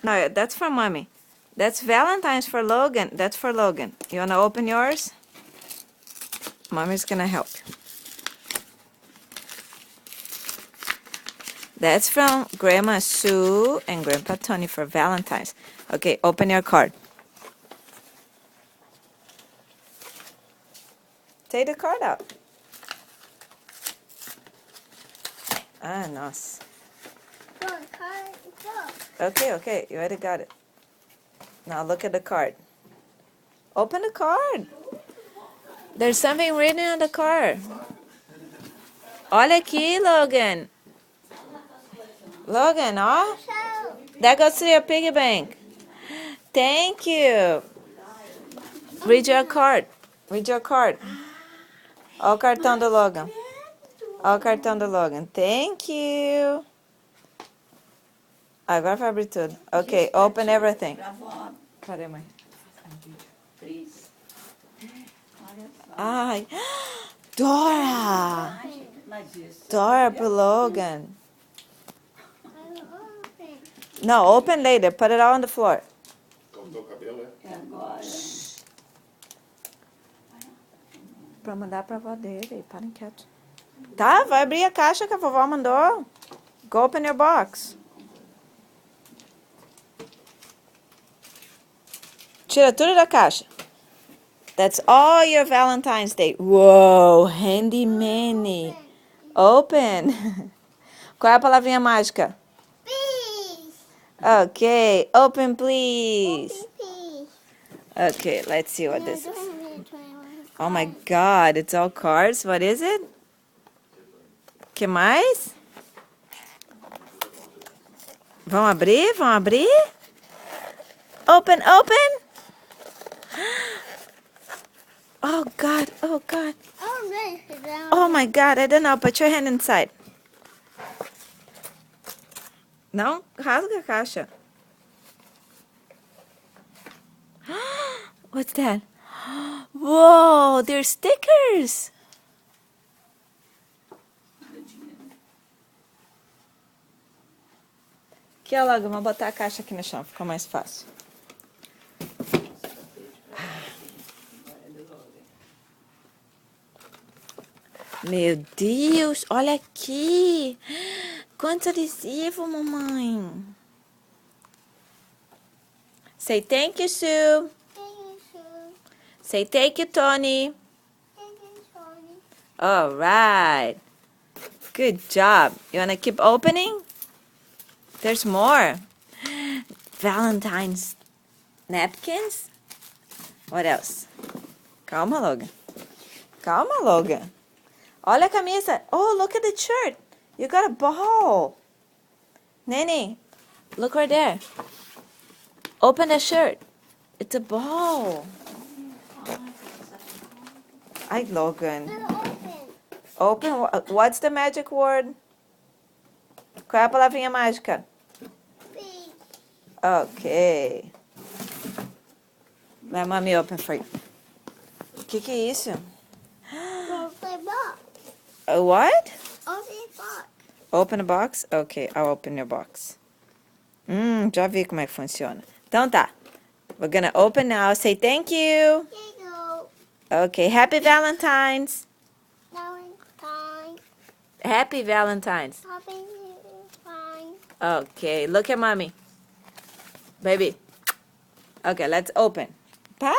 No, that's for Mommy. That's Valentine's for Logan. That's for Logan. You wanna open yours? Mommy's gonna help you. That's from Grandma Sue and Grandpa Tony for Valentine's. Okay, open your card. Take the card out. Ah, nossa. Okay, you already got it. Now look at the card. Open the card. There's something written on the card. Olha aqui, Logan. Logan, ó. That goes to your piggy bank. Thank you. Read your card. Read your card. Olha o cartão do Logan. Olha o cartão do Logan. Thank you. Agora vai abrir tudo. Ok, open everything. Cadê, mãe? Ai, Dora! Dora pro Logan. No, open later. Put it all on the floor. Cortou o cabelo, é? Agora. Pra mandar pra avó dele. Parem quieto. Tá, vai abrir a caixa que a vovó mandou. Go open your box. Tira tudo da caixa. That's all your Valentine's Day. Whoa, handy manny. Open. Qual é a palavrinha mágica? Please. Okay, open please. Please. Okay, let's see what this is. Oh my God, it's all cards. What is it? Que mais? Vão abrir? Vão abrir? Open, open. Oh God, oh God. Oh, nice. Oh my God, I don't know. Put your hand inside. Não, rasga a caixa. What's that? Whoa, they're stickers. Aqui, ó, logo, vamos botar a caixa aqui no chão, fica mais fácil. Meu Deus, olha aqui. Quanto adesivo, mamãe. Say thank you, Sue. Say thank you, Tony. All right. Good job. You want to keep opening? There's more. Valentine's napkins. What else? Calma, Logan. Calma, Logan. Olha a camisa. Oh, look at the shirt. You got a ball. Nene, look right there. Open the shirt. It's a ball. Ay, Logan. Open. What's the magic word? Qual é a palavrinha mágica? Ok. Let mommy open for you. O que é isso? A what? Open a box? Ok, I'll open your box. Já vi como é que funciona. Então tá. We're gonna open now. Say thank you. Okay, happy Valentine's. Happy Valentine's. Okay, look at mommy. Baby. Okay, let's open. Para!